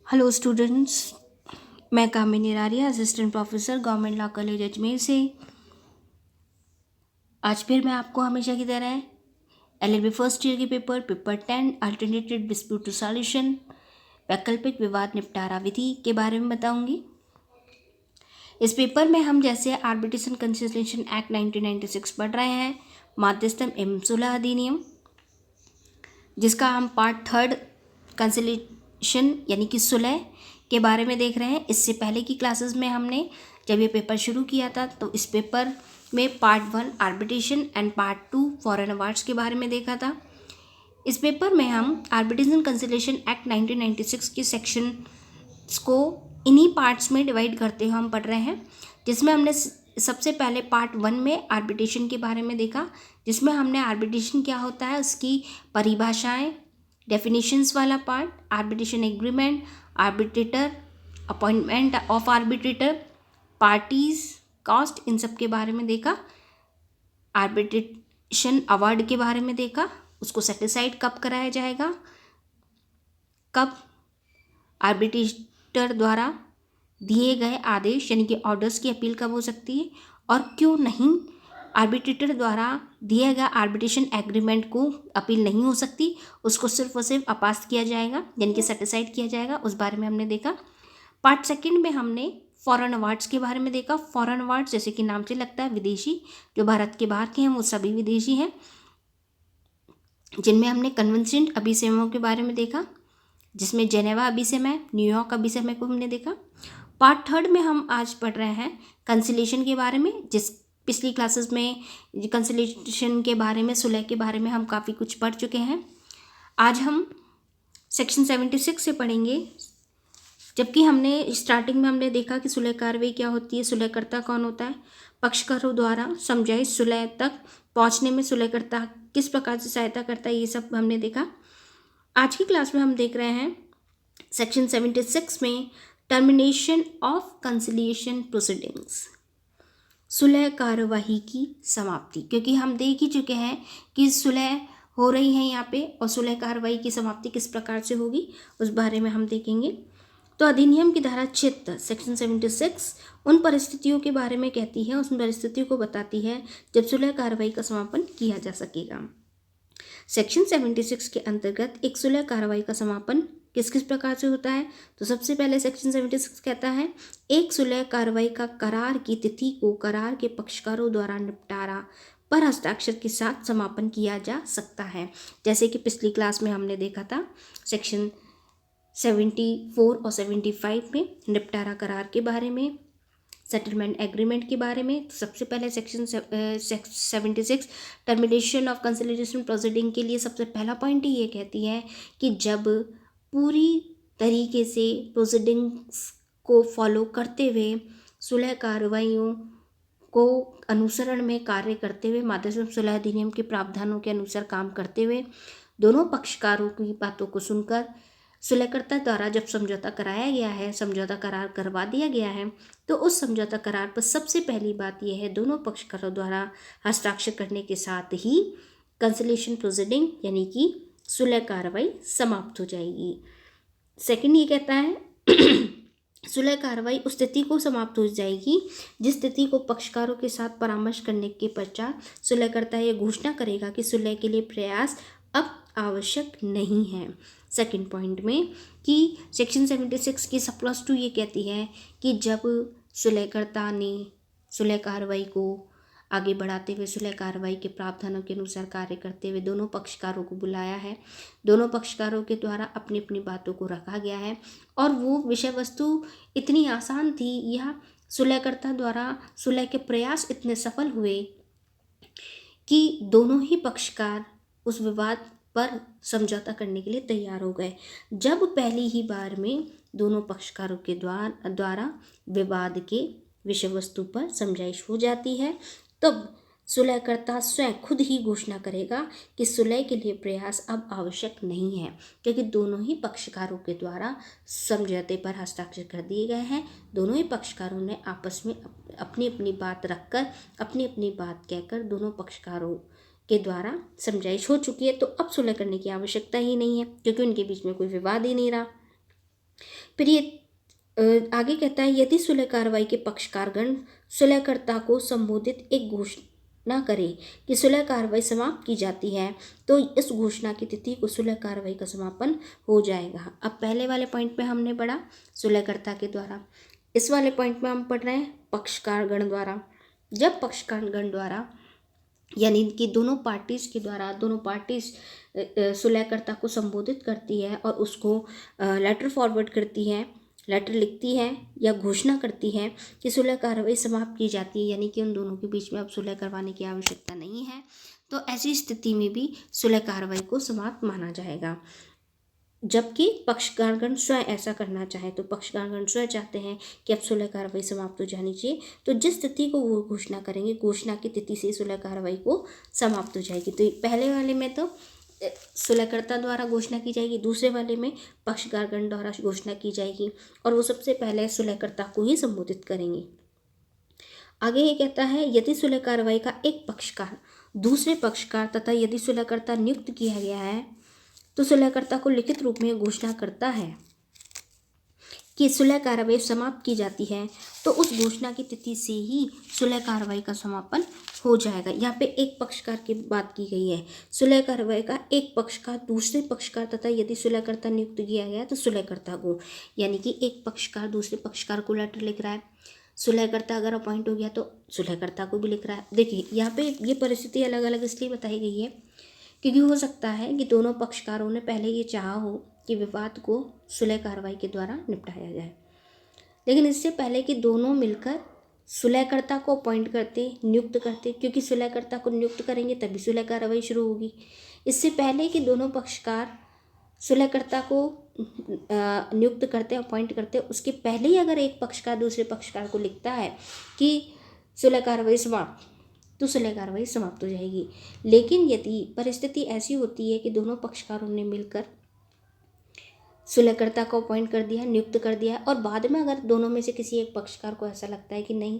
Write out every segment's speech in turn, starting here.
Hello students, मैं Kamini Raria, assistant professor government law college Ajmer से। आज फिर मैं आपको हमेशा की तरह एलएलबी फर्स्ट ईयर के पेपर 10 अल्टरनेटिव डिस्प्यूट सॉल्यूशन वैकल्पिक विवाद निपटारा विधि के बारे में बताऊंगी। इस पेपर में हम जैसे आर्बिट्रेशन कंसिलिएशन एक्ट 1996 पढ़ रहे हैं, मध्यस्थम एवं सुलह अधिनियम, जिसका हम पार्ट 3 कंसिलिएशन यानी कि सुलह के बारे में देख रहे हैं। इससे पहले की क्लासेस में हमने जब ये पेपर शुरू किया था तो इस पेपर में part 1 arbitration and part 2 foreign awards के बारे में देखा था। इस पेपर में हम आर्बिट्रेशन कंसिलिएशन एक्ट 1996 के सेक्शन को इन्हीं पार्ट्स में डिवाइड करते हुए हम पढ़ रहे हैं, जिसमें हमने सबसे पहले पार्ट 1 में आर्बिट्रेशन के बारे में देखा, जिसमें हमने आर्बिट्रेशन क्या होता है उसकी परिभाषाएं, डेफिनेशंस वाला part, arbitration agreement, arbitrator, appointment of arbitrator, parties, cost, इन सब के बारे में देखा। आर्बिट्रेशन अवार्ड के बारे में देखा, उसको सेटिसाइड कब कराया जाएगा, कब आर्बिट्रेटर द्वारा दिए गए आदेश यानी कि ऑर्डर्स की अपील कब हो सकती है और क्यों नहीं आर्बिट्रेटर द्वारा दिए गए आर्बिट्रेशन एग्रीमेंट को अपील नहीं हो सकती, उसको सिर्फ और सिर्फ अपास्त किया जाएगा यानी कि सेटिसाइड किया जाएगा, उस बारे में हमने देखा। पार्ट 2 में हमने फॉरेन अवार्ड्स के बारे में देखा। फॉरेन अवार्ड्स जैसे कि नाम से लगता है विदेशी, जो भारत के बाहर के हैं वो सभी विदेशी हैं, जिनमें हमने कन्वेंशन अभिसमयों के बारे में देखा, जिसमें जेनेवा अभिसमय, न्यूयॉर्क अभिसमय को हमने देखा। पार्ट 3 में हम आज पढ़ रहे हैं कंसिलिएशन के बारे में। जिस पिछली क्लासेस में कंसिलिएशन के बारे में, सुलह के बारे में हम काफ़ी कुछ पढ़ चुके हैं। आज हम सेक्शन 76 से पढ़ेंगे, जबकि हमने स्टार्टिंग में हमने देखा कि सुलह कार्रवाई क्या होती है, सुलहकर्ता कौन होता है, पक्षकारों द्वारा समझाइश सुलह तक पहुंचने में सुलहकर्ता किस प्रकार से सहायता करता है, ये सब हमने देखा। आज की क्लास में हम देख रहे हैं सेक्शन 76 में टर्मिनेशन ऑफ कंसिलिएशन प्रोसीडिंग्स, सुलह कार्यवाही की समाप्ति, क्योंकि हम देख ही चुके हैं कि सुलह हो रही है यहाँ पे और सुलह कार्यवाही की समाप्ति किस प्रकार से होगी उस बारे में हम देखेंगे। तो अधिनियम की धारा 76 सेक्शन 76 उन परिस्थितियों के बारे में कहती है, उन परिस्थितियों को बताती है जब सुलह कार्रवाई का समापन किया जा सकेगा। सेक्शन 76 के अंतर्गत एक सुलह कार्रवाई का समापन किस किस प्रकार से होता है, तो सबसे पहले सेक्शन 76 कहता है एक सुलह कार्रवाई का करार की तिथि को करार के पक्षकारों द्वारा निपटारा पर हस्ताक्षर के साथ समापन किया जा सकता है। जैसे कि पिछली क्लास में हमने देखा था सेक्शन 74 और 75 में निपटारा करार के बारे में, सेटलमेंट एग्रीमेंट के बारे में। तो सबसे पहले section 76 termination of conciliation proceeding के लिए सबसे पहला पॉइंट ही ये कहती है कि जब पूरी तरीके से प्रोसीडिंग्स को फॉलो करते हुए, सुलह कार्रवाइयों को अनुसरण में कार्य करते हुए, मध्यस्थम सुलह अधिनियम के प्रावधानों के अनुसार काम करते हुए, दोनों पक्षकारों की बातों को सुनकर सुलहकर्ता द्वारा जब समझौता कराया गया है, समझौता करार करवा दिया गया है, तो उस समझौता करार पर सबसे पहली बात यह है दोनों पक्षकारों द्वारा हस्ताक्षर करने के साथ ही कंसिलिएशन प्रोसीडिंग यानी कि सुलह कार्रवाई समाप्त हो जाएगी। सेकंड ये कहता है सुलह कार्रवाई उस तिथि को समाप्त हो जाएगी जिस तिथि को पक्षकारों के साथ परामर्श करने के पश्चात सुलहकर्ता यह घोषणा करेगा कि सुलह के लिए प्रयास अब आवश्यक नहीं है। सेकंड पॉइंट में कि सेक्शन 76 की सब क्लॉज 2 ये कहती है कि जब सुलहकर्ता ने सुलह कार्रवाई को आगे बढ़ाते हुए, सुलह कार्रवाई के प्रावधानों के अनुसार कार्य करते हुए दोनों पक्षकारों को बुलाया है, दोनों पक्षकारों के द्वारा अपनी अपनी बातों को रखा गया है और वो विषय वस्तु इतनी आसान थी या सुलहकर्ता द्वारा सुलह के प्रयास इतने सफल हुए कि दोनों ही पक्षकार उस विवाद पर समझौता करने के लिए तैयार हो गए। जब पहली ही बार में दोनों पक्षकारों के द्वारा विवाद के विषय वस्तु पर समझाइश हो जाती है, तब सुलहकर्ता स्वयं खुद ही घोषणा करेगा कि सुलह के लिए प्रयास अब आवश्यक नहीं है, क्योंकि दोनों ही पक्षकारों के द्वारा समझौते पर हस्ताक्षर कर दिए गए हैं। दोनों ही पक्षकारों ने आपस में अपनी अपनी बात रखकर, अपनी अपनी बात कहकर दोनों पक्षकारों के द्वारा समझाइश हो चुकी है, तो अब सुलह करने की आवश्यकता ही नहीं है क्योंकि उनके बीच में कोई विवाद ही नहीं रहा। फिर ये आगे कहता है, यदि सुलह कार्रवाई के पक्षकारगण सुलहकर्ता को संबोधित एक घोषणा करे कि सुलह कार्रवाई समाप्त की जाती है, तो इस घोषणा की तिथि को सुलह कार्रवाई का समापन हो जाएगा। अब पहले वाले पॉइंट पे हमने पढ़ा सुलहकर्ता के द्वारा, इस वाले पॉइंट में हम पढ़ रहे हैं पक्षकारगण द्वारा। जब पक्षकारगण द्वारा यानी कि दोनों पार्टीज़ के द्वारा, दोनों पार्टीज़ सुलहकर्ता को संबोधित करती है और उसको लेटर फॉरवर्ड करती है, लेटर लिखती है या घोषणा करती है कि सुलह कार्रवाई समाप्त की जाती है, यानी कि उन दोनों के बीच में अब सुलह करवाने की आवश्यकता नहीं है, तो ऐसी स्थिति में भी सुलह कार्रवाई को समाप्त माना जाएगा। जबकि पक्षकारगण स्वयं ऐसा करना चाहे, तो पक्षकारगण स्वयं चाहते हैं कि अब सुलह कार्रवाई समाप्त हो जानी चाहिए, तो जिस तिथि को वो घोषणा करेंगे, घोषणा की तिथि से सुलह कार्रवाई को समाप्त हो जाएगी। तो पहले वाले में तो सुलहकर्ता द्वारा घोषणा की जाएगी, दूसरे वाले में पक्षकारगण द्वारा घोषणा की जाएगी और वो सबसे पहले सुलहकर्ता को ही संबोधित करेंगे। आगे ये कहता है, यदि सुलह कार्रवाई का एक पक्षकार दूसरे पक्षकार तथा यदि सुलहकर्ता नियुक्त किया गया है, तो सुलहकर्ता को लिखित रूप में घोषणा करता है कि सुलह कार्रवाई समाप्त की जाती है, तो उस घोषणा की तिथि से ही सुलह कार्रवाई का समापन हो जाएगा। यहाँ पे एक पक्षकार की बात की गई है, सुलह कार्रवाई का एक पक्षकार दूसरे पक्षकार तथा यदि सुलहकर्ता नियुक्त किया गया तो सुलहकर्ता को, यानी कि एक पक्षकार दूसरे पक्षकार को लेटर लिख रहा है, सुलहकर्ता अगर अपॉइंट हो गया तो सुलहकर्ता को भी लिख रहा है। देखिए यहाँ पे ये परिस्थिति अलग अलग इसलिए बताई गई है क्योंकि हो सकता है कि दोनों पक्षकारों ने पहले ये चाहा हो कि विवाद को सुलह कार्रवाई के द्वारा निपटाया जाए, लेकिन इससे पहले कि दोनों मिलकर सुलहकर्ता को अपॉइंट करते, नियुक्त करते, क्योंकि सुलहकर्ता को नियुक्त करेंगे तभी सुलह कार्रवाई शुरू होगी। इससे पहले कि दोनों पक्षकार सुलहकर्ता को नियुक्त करते, अपॉइंट करते, उसके पहले ही अगर एक पक्षकार दूसरे पक्षकार को लिखता है कि सुलह कार्रवाई समाप्त, तो सुलह कार्रवाई समाप्त हो जाएगी। लेकिन यदि परिस्थिति ऐसी होती है कि दोनों पक्षकारों ने मिलकर सुलहकर्ता को अपॉइंट कर दिया, नियुक्त कर दिया और बाद में अगर दोनों में से किसी एक पक्षकार को ऐसा लगता है कि नहीं,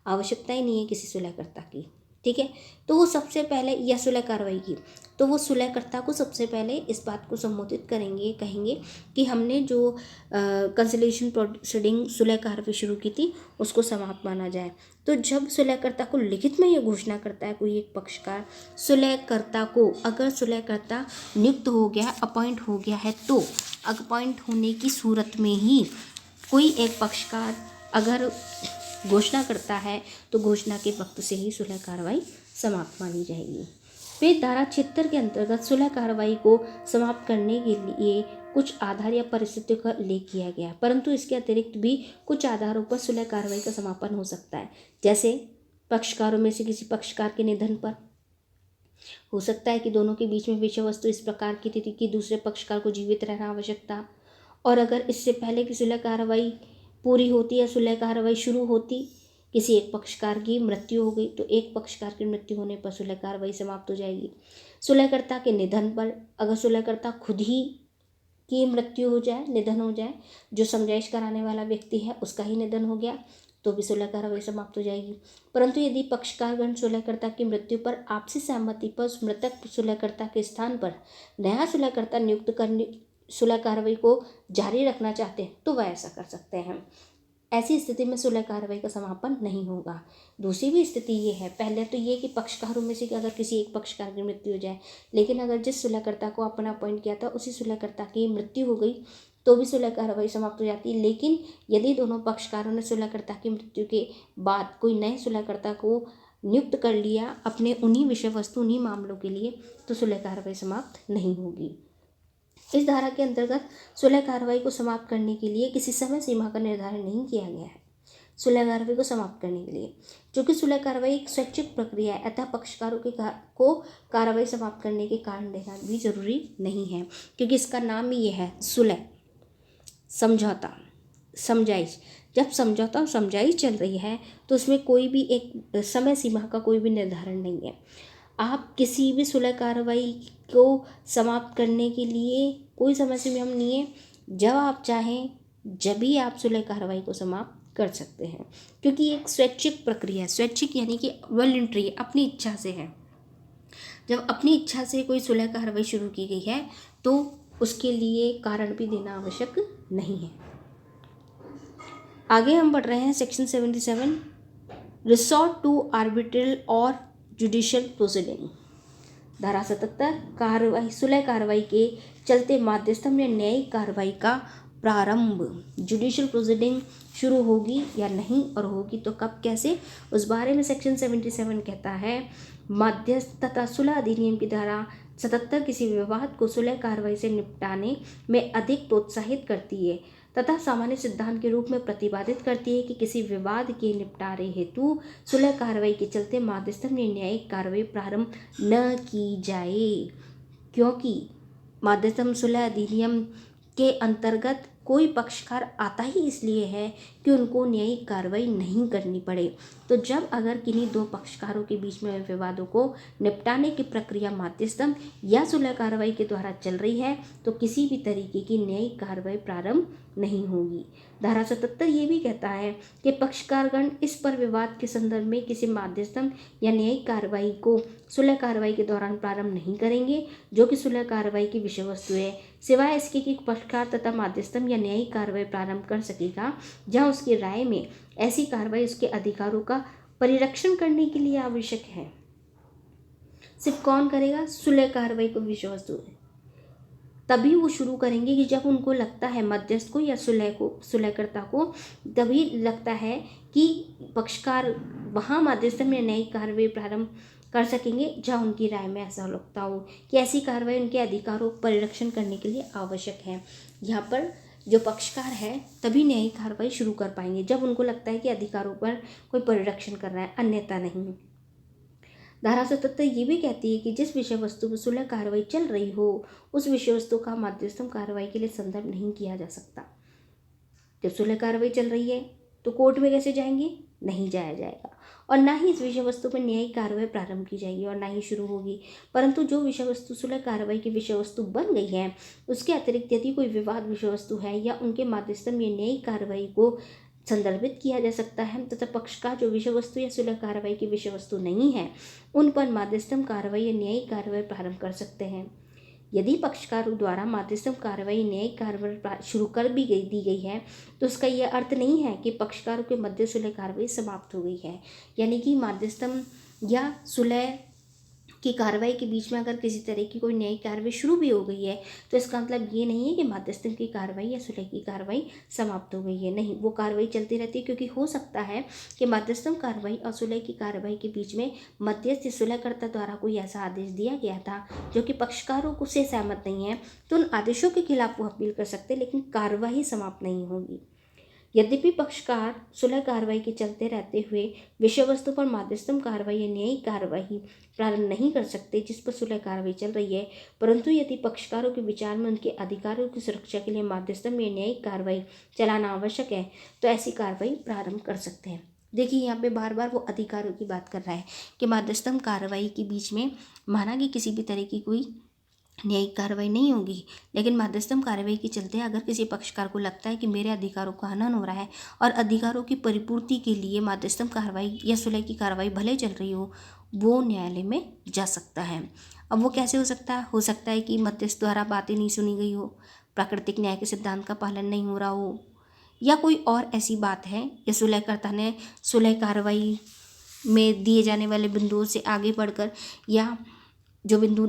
आवश्यकता ही नहीं है किसी सुलहकर्ता की, ठीक है, तो वो सबसे पहले या सुलह कार्रवाई की, तो वो सुलहकर्ता को सबसे पहले इस बात को संबोधित करेंगे, कहेंगे कि हमने जो कंसिलिएशन प्रोसीडिंग सुलह कार्रवाई शुरू की थी उसको समाप्त माना जाए। तो जब सुलहकर्ता को लिखित में ये घोषणा करता है कोई एक पक्षकार सुलहकर्ता को, अगर सुलहकर्ता नियुक्त हो गया, अपॉइंट हो गया है, तो अपॉइंट होने की सूरत में ही कोई एक पक्षकार अगर घोषणा करता है तो घोषणा के वक्त से ही सुलह कार्रवाई समाप्त मानी जाएगी। फिर धारा 76 के अंतर्गत सुलह कार्रवाई को समाप्त करने के लिए कुछ आधार या परिस्थितियों का उल्लेख किया गया, परंतु इसके अतिरिक्त भी कुछ आधारों पर सुलह कार्रवाई का समापन हो सकता है। जैसे पक्षकारों में से किसी पक्षकार के निधन पर हो सकता है कि दोनों के बीच में विषय वस्तु इस प्रकार की थी कि दूसरे पक्षकार को जीवित रहना आवश्यक था, और अगर इससे पहले कि सुलह कार्रवाई पूरी होती या सुलह कार्रवाई शुरू होती किसी एक पक्षकार की मृत्यु हो गई, तो एक पक्षकार की मृत्यु होने पर सुलह कार्रवाई समाप्त हो जाएगी। सुलहकर्ता के निधन पर अगर सुलहकर्ता खुद ही की मृत्यु हो जाए, निधन हो जाए, जो समझाइश कराने वाला व्यक्ति है उसका ही निधन हो गया, तो भी सुलह कार्रवाई समाप्त हो जाएगी। परंतु यदि पक्षकारगण सुलहकर्ता की मृत्यु पर आपसी सहमति पर उस मृतक सुलहकर्ता के स्थान पर नया सुलहकर्ता नियुक्त करने सुलह कार्रवाई को जारी रखना चाहते हैं तो वह ऐसा कर सकते हैं। ऐसी स्थिति में सुलह कार्रवाई का समापन नहीं होगा। दूसरी भी स्थिति ये है, पहले तो ये कि पक्षकारों में से अगर किसी एक पक्षकार की मृत्यु हो जाए, लेकिन अगर जिस सुलहकर्ता को अपना अपॉइंट किया था उसी सुलहकर्ता की मृत्यु हो गई तो भी सुलह कार्रवाई समाप्त हो जाती है। लेकिन यदि दोनों पक्षकारों ने सुलहकर्ता की मृत्यु के बाद कोई नए सुलहकर्ता को नियुक्त कर लिया अपने उन्हीं विषय वस्तु उन्हीं मामलों के लिए, तो सुलह कार्रवाई समाप्त नहीं होगी। इस धारा के अंतर्गत सुलह कार्रवाई को समाप्त करने के लिए किसी समय सीमा का निर्धारण नहीं किया गया है। सुलह कार्रवाई को समाप्त करने के लिए, चूँकि सुलह कार्रवाई एक स्वैच्छिक प्रक्रिया है, अतः पक्षकारों को कार्रवाई समाप्त करने के कारण देना भी जरूरी नहीं है, क्योंकि इसका नाम ही ये है सुलह, समझौता, समझाइश। जब समझौता और समझाइश चल रही है तो उसमें कोई भी एक समय सीमा का कोई भी निर्धारण नहीं है। आप किसी भी सुलह कार्रवाई को समाप्त करने के लिए कोई समय सीमा नहीं है, जब आप चाहें जब भी आप सुलह कार्रवाई को समाप्त कर सकते हैं, क्योंकि ये एक स्वैच्छिक प्रक्रिया है। स्वैच्छिक यानी कि वॉलंटरी, अपनी इच्छा से है। जब अपनी इच्छा से कोई सुलह कार्रवाई शुरू की गई है तो उसके लिए कारण भी देना आवश्यक नहीं है। आगे हम पढ़ रहे हैं सेक्शन 77, रिसोर्ट टू आर्बिट्रल और जुडिशियल प्रोसीडिंग। धारा 77, कार्रवाई सुलह कार्रवाई के चलते मध्यस्थम या न्यायिक कार्रवाई का प्रारंभ। जुडिशियल प्रोसीडिंग शुरू होगी या नहीं, और होगी तो कब कैसे, उस बारे में सेक्शन 77 कहता है। मध्यस्थ तथा सुलह अधिनियम की धारा 77 किसी विवाद को सुलह कार्रवाई से निपटाने में अधिक प्रोत्साहित करती है तथा सामान्य सिद्धांत के रूप में प्रतिपादित करती है कि किसी विवाद के निपटारे हेतु सुलह कार्रवाई के चलते मध्यस्थम या न्यायिक कार्रवाई प्रारंभ न की जाए, क्योंकि मध्यस्थम सुलह अधिनियम के अंतर्गत कोई पक्षकार आता ही इसलिए है कि उनको न्यायिक कार्रवाई नहीं करनी पड़े। तो जब अगर किन्हीं दो पक्षकारों के बीच में विवादों को निपटाने की प्रक्रिया मध्यस्थम या सुलह कार्रवाई के द्वारा चल रही है तो किसी भी तरीके की न्यायिक कार्रवाई प्रारंभ नहीं होगी। धारा 77 ये भी कहता है कि पक्षकारगण इस पर विवाद के संदर्भ में किसी मध्यस्थम या न्यायिक कार्रवाई को सुलह कार्रवाई के दौरान प्रारंभ नहीं करेंगे जो कि सुलह कार्रवाई की विषय वस्तु है, सिवाय इसके कि पक्षकार तथा मध्यस्थम या न्यायिक कार्रवाई प्रारंभ कर सकेगा जहां उसकी राय में ऐसी कार्रवाई उसके अधिकारों का परिरक्षण करने के लिए आवश्यक है। सिर्फ कौन करेगा, सुलह कार्रवाई को विषय वस्तु है, तभी वो शुरू करेंगे कि जब उनको लगता है मध्यस्थ को या सुलहकर्ता को तभी लगता है कि पक्षकार वहाँ मध्यस्थम या न्यायिक कार्रवाई प्रारंभ कर सकेंगे जहाँ उनकी राय में ऐसा लगता हो कि ऐसी कार्रवाई उनके अधिकारों परिरक्षण करने के लिए आवश्यक है। यहाँ पर जो पक्षकार है तभी न्यायिक कार्रवाई शुरू कर पाएंगे जब उनको लगता है कि अधिकारों पर कोई परिरक्षण कर रहा है, अन्यथा नहीं। धारा 77 ये भी कहती है कि जिस विषय वस्तु पर सुलह कार्रवाई चल रही हो उस विषय वस्तु का मध्यस्थम कार्रवाई के लिए संदर्भ नहीं किया जा सकता। जब सुलह कार्रवाई चल रही है तो कोर्ट में कैसे जाएंगे, नहीं जाया जाएगा, और ना ही इस विषय वस्तु पर न्यायिक कार्रवाई प्रारंभ की जाएगी और ना ही शुरू होगी। परंतु जो विषय वस्तु सुलह कार्रवाई की विषय वस्तु बन गई है उसके अतिरिक्त यदि कोई विवाद विषय वस्तु है या उनके मध्यस्थम या न्यायिक कार्रवाई को संदर्भित किया जा सकता है तथा पक्षकार जो विषय वस्तु या सुलह कार्रवाई की विषय वस्तु नहीं है उन पर मध्यस्थम कार्रवाई या न्यायिक कार्रवाई प्रारंभ कर सकते हैं। यदि पक्षकारों द्वारा मध्यस्थम कार्रवाई न्यायिक कार्रवाई शुरू कर भी दी गई है तो उसका यह अर्थ नहीं है कि पक्षकारों के मध्य सुलह कार्रवाई समाप्त हो गई है। यानी कि मध्यस्थम या सुलह की कार्रवाई के बीच में अगर किसी तरह की कोई न्यायिक कार्रवाई शुरू भी हो गई है तो इसका मतलब ये नहीं है कि मध्यस्थम की कार्रवाई या सुलह की कार्रवाई समाप्त हो गई है। नहीं, वो कार्रवाई चलती रहती है, क्योंकि हो सकता है कि मध्यस्थम कार्रवाई और सुलह की कार्रवाई के बीच में मध्यस्थ सुलहकर्ता द्वारा कोई ऐसा आदेश दिया गया था जो कि पक्षकारों को से सहमत नहीं है, तो उन आदेशों के खिलाफ वो अपील कर सकते, लेकिन कार्रवाई समाप्त नहीं होगी। यद्यपि पक्षकार सुलह कार्रवाई के चलते रहते हुए विषय वस्तु पर मध्यस्थम कार्रवाई या न्यायिक कार्रवाई प्रारंभ नहीं कर सकते जिस पर सुलह कार्रवाई चल रही है, परंतु यदि पक्षकारों के विचार में उनके अधिकारों की सुरक्षा के लिए मध्यस्थम या न्यायिक कार्रवाई चलाना आवश्यक है तो ऐसी कार्रवाई प्रारंभ कर सकते हैं। देखिए यहाँ पे बार बार वो अधिकारों की बात कर रहा है कि मध्यस्थम कार्रवाई के बीच में माना कि किसी भी तरह की कोई न्यायिक कार्रवाई नहीं होगी, लेकिन मध्यस्थम कार्रवाई के चलते अगर किसी पक्षकार को लगता है कि मेरे अधिकारों का हनन हो रहा है और अधिकारों की परिपूर्ति के लिए मध्यस्थम कार्रवाई या सुलह की कार्रवाई भले चल रही हो, वो न्यायालय में जा सकता है। अब वो कैसे हो सकता है कि मध्यस्थ द्वारा बातें नहीं सुनी गई हो, प्राकृतिक न्याय के सिद्धांत का पालन नहीं हो रहा हो, या कोई और ऐसी बात है, या सुलहकर्ता ने सुलह कार्रवाई में दिए जाने वाले बिंदुओं से आगे बढ़कर या जो बिंदु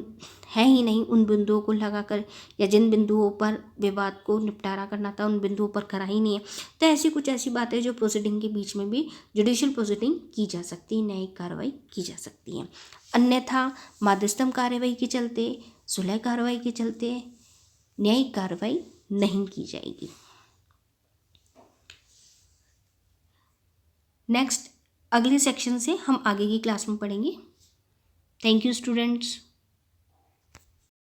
है ही नहीं उन बिंदुओं को लगाकर, या जिन बिंदुओं पर विवाद को निपटारा करना था उन बिंदुओं पर करा ही नहीं है, तो ऐसी बातें जो प्रोसीडिंग के बीच में भी जुडिशियल प्रोसीडिंग की जा सकती है, न्यायिक कार्रवाई की जा सकती है। अन्यथा मध्यस्थम कार्रवाई के चलते, सुलह कार्रवाई के चलते न्यायिक कार्रवाई नहीं की जाएगी। नेक्स्ट अगले सेक्शन से हम आगे की क्लास में पढ़ेंगे। Thank you students.